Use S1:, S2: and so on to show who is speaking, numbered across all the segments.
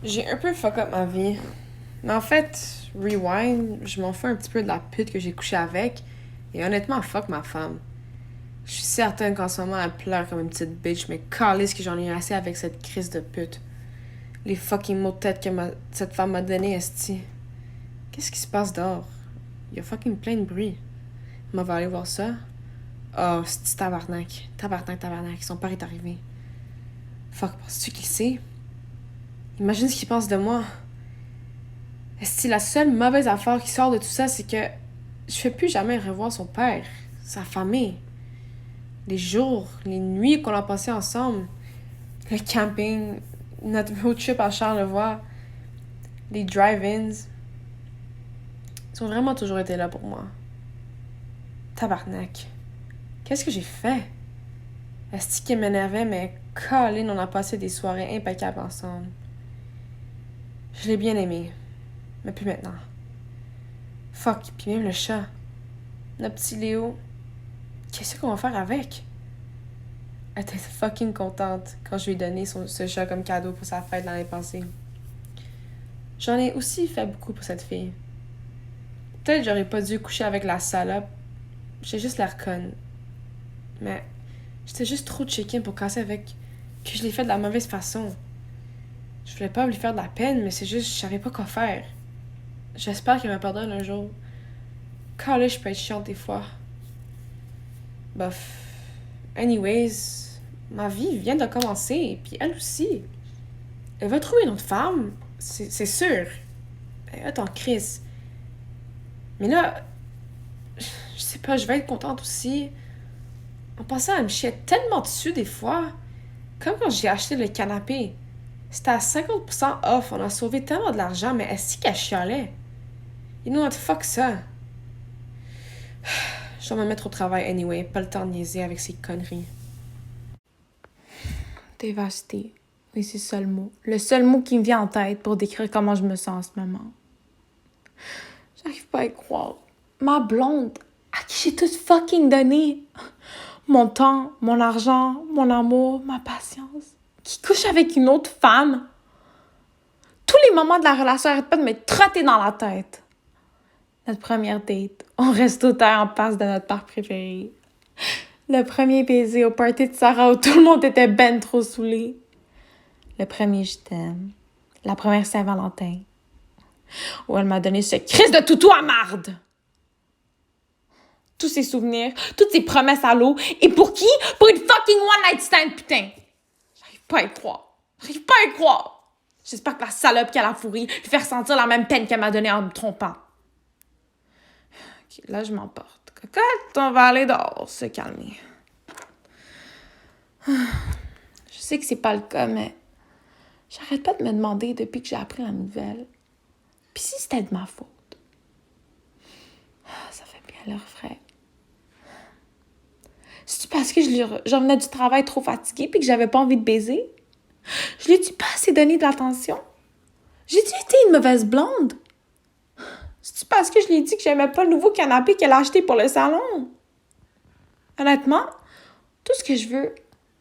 S1: J'ai un peu fuck up ma vie. Mais en fait, rewind, je m'en fous un petit peu de la pute que j'ai couché avec. Et honnêtement, fuck ma femme. Je suis certaine qu'en ce moment, elle pleure comme une petite bitch, mais calisse que j'en ai assez avec cette crise de pute. Les fucking mots de tête que cette femme m'a donné, esti. Qu'est-ce qui se passe dehors? Il y a fucking plein de bruit. On va aller voir ça. Oh, c'est tabarnak. Tabarnak. Son père est arrivé. Fuck, penses-tu qu'il sait? Imagine ce qu'il pense de moi. Est-ce que la seule mauvaise affaire qui sort de tout ça, c'est que je fais plus jamais revoir son père, sa famille. Les jours, les nuits qu'on a passées ensemble. Le camping, notre road trip à Charlevoix, les drive-ins. Ils ont vraiment toujours été là pour moi. Tabarnak. Qu'est-ce que j'ai fait? Est-ce qu'il m'énervait, mais Colin, on a passé des soirées impeccables ensemble. Je l'ai bien aimé. Mais plus maintenant. Fuck, puis même le chat. Notre petit Léo. Qu'est-ce qu'on va faire avec? Elle était fucking contente quand je lui ai donné ce chat comme cadeau pour sa fête l'année passée. J'en ai aussi fait beaucoup pour cette fille. Peut-être j'aurais pas dû coucher avec la salope. J'ai juste l'air conne. Mais j'étais juste trop chicken pour casser avec que je l'ai fait de la mauvaise façon. Je voulais pas lui faire de la peine, mais c'est juste je savais pas quoi faire. J'espère qu'elle me pardonne un jour. Calais, je peux être chiante des fois. Bof. Anyways, ma vie vient de commencer, puis elle aussi. Elle va trouver une autre femme, c'est sûr. Elle est en crise. Mais là, je sais pas, je vais être contente aussi. En passant, elle me chiait tellement dessus des fois. Comme quand j'ai acheté le canapé. C'était à 50% off, on a sauvé tellement de l'argent, mais est-ce qu'elle chialait? You know what, fuck ça. Je dois me mettre au travail anyway, pas le temps de niaiser avec ces conneries.
S2: Dévastée. Oui, c'est ça le mot. Le seul mot qui me vient en tête pour décrire comment je me sens en ce moment. J'arrive pas à y croire. Ma blonde, à qui j'ai tout fucking donné. Mon temps, mon argent, mon amour, ma patience. Qui couche avec une autre femme. Tous les moments de la relation arrêtent pas de me trotter dans la tête. Notre première date, on reste au terre en face de notre parc préféré. Le premier baiser au party de Sarah où tout le monde était ben trop saoulé. Le premier je t'aime. La première Saint-Valentin. Où elle m'a donné ce crise de toutou à marde. Tous ces souvenirs, toutes ces promesses à l'eau. Et pour qui? Pour une fucking one-night stand, putain. J'arrive pas à y croire. J'espère que la salope qu'elle a fourrie lui fait ressentir la même peine qu'elle m'a donnée en me trompant. Ok, là, je m'emporte. Cocotte, on va aller dehors, se calmer. Je sais que c'est pas le cas, mais j'arrête pas de me demander depuis que j'ai appris la nouvelle. Puis si c'était de ma faute? Ça fait bien leur frais. C'est-tu parce que je revenais du travail trop fatiguée puis que j'avais pas envie de baiser? Je lui ai-tu pas assez donné de l'attention? J'ai-tu été une mauvaise blonde? C'est-tu parce que je lui ai dit que j'aimais pas le nouveau canapé qu'elle a acheté pour le salon? Honnêtement, tout ce que je veux,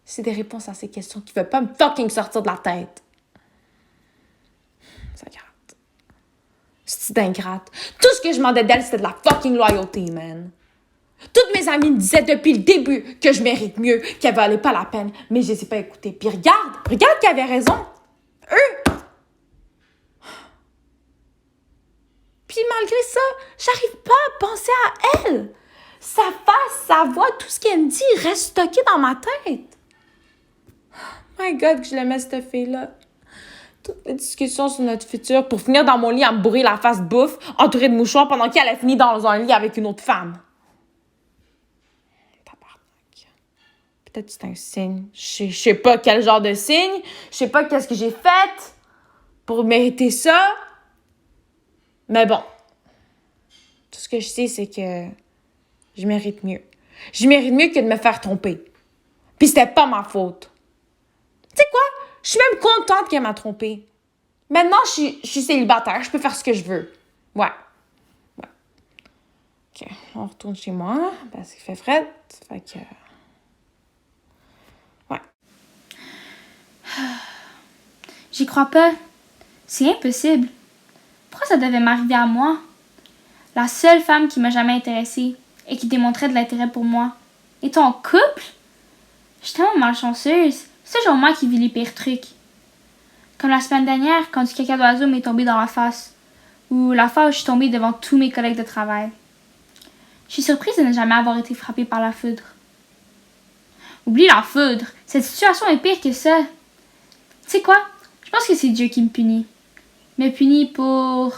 S2: c'est des réponses à ces questions qui veulent pas me fucking sortir de la tête. Ça gratte. C'est d'ingrate. Tout ce que je demandais d'elle, c'était de la fucking loyauté, man. Toutes mes amies me disaient depuis le début que je mérite mieux, qu'elle valait pas la peine, mais je les ai pas écoutées. Puis regarde qu'elle avait raison. Eux! Puis malgré ça, j'arrive pas à penser à elle. Sa face, sa voix, tout ce qu'elle me dit reste stocké dans ma tête. My God, que je l'aimais, cette fille-là. Toutes les discussions sur notre futur pour finir dans mon lit à me bourrer la face bouffe, entourée de mouchoirs pendant qu'elle a fini dans un lit avec une autre femme. Tabarnak. Peut-être que c'est un signe. Je sais pas quel genre de signe. Je sais pas qu'est-ce que j'ai fait pour mériter ça. Mais bon. Tout ce que je sais, c'est que je mérite mieux. Je mérite mieux que de me faire tromper. Puis c'était pas ma faute. Tu sais quoi? Je suis même contente qu'elle m'a trompée. Maintenant, je suis célibataire. Je peux faire ce que je veux. Ouais. OK. On retourne chez moi parce qu'il fait fret. Fait que... Ouais.
S3: J'y crois pas. C'est impossible. Pourquoi ça devait m'arriver à moi? La seule femme qui m'a jamais intéressée et qui démontrait de l'intérêt pour moi. Et en couple? Je suis tellement malchanceuse. C'est toujours moi qui vis les pires trucs. Comme la semaine dernière, quand du caca d'oiseau m'est tombé dans la face. Ou la fois où je suis tombée devant tous mes collègues de travail. Je suis surprise de ne jamais avoir été frappée par la foudre. Oublie la foudre. Cette situation est pire que ça. Tu sais quoi? Je pense que c'est Dieu qui me punit. Me punit pour...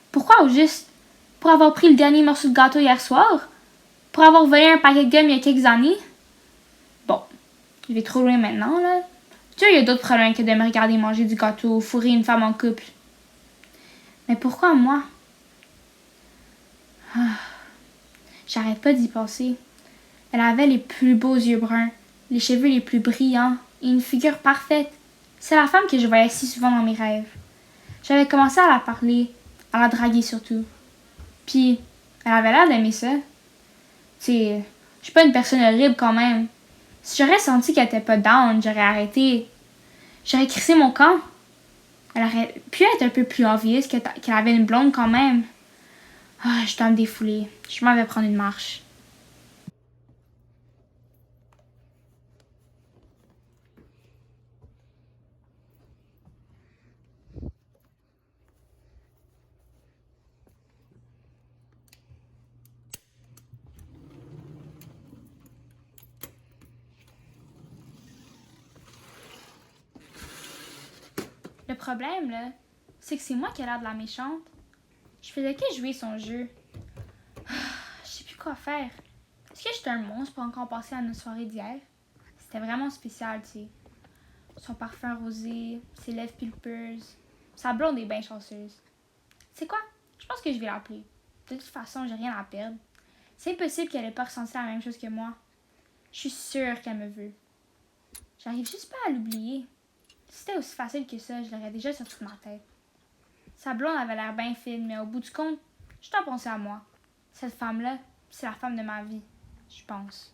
S3: Pourquoi au juste? Pour avoir pris le dernier morceau de gâteau hier soir? Pour avoir volé un paquet de gomme il y a quelques années? Bon, je vais trop loin maintenant, là. Dieu, il y a d'autres problèmes que de me regarder manger du gâteau ou fourrer une femme en couple. Mais pourquoi moi? J'arrête pas d'y penser. Elle avait les plus beaux yeux bruns, les cheveux les plus brillants et une figure parfaite. C'est la femme que je voyais si souvent dans mes rêves. J'avais commencé à la parler, à la draguer surtout. Puis, elle avait l'air d'aimer ça. Tu sais, je suis pas une personne horrible quand même. Si j'aurais senti qu'elle était pas down, j'aurais arrêté. J'aurais crissé mon camp. Elle aurait pu être un peu plus obvious qu'elle avait une blonde quand même. Je dois me défouler. Je m'en vais prendre une marche. Le problème, là, c'est que c'est moi qui ai l'air de la méchante. Je faisais que jouer son jeu. Je sais plus quoi faire. Est-ce que j'étais un monstre pour encore passer à notre soirée d'hier? C'était vraiment spécial, tu sais. Son parfum rosé, ses lèvres pulpeuses. Sa blonde est bien chanceuse. C'est quoi? Je pense que je vais l'appeler. De toute façon, j'ai rien à perdre. C'est impossible qu'elle ait pas ressenti la même chose que moi. Je suis sûre qu'elle me veut. J'arrive juste pas à l'oublier. Si c'était aussi facile que ça, je l'aurais déjà sorti de ma tête. Sa blonde avait l'air bien fine, mais au bout du compte, je t'en pensais à moi. Cette femme-là, c'est la femme de ma vie, je pense.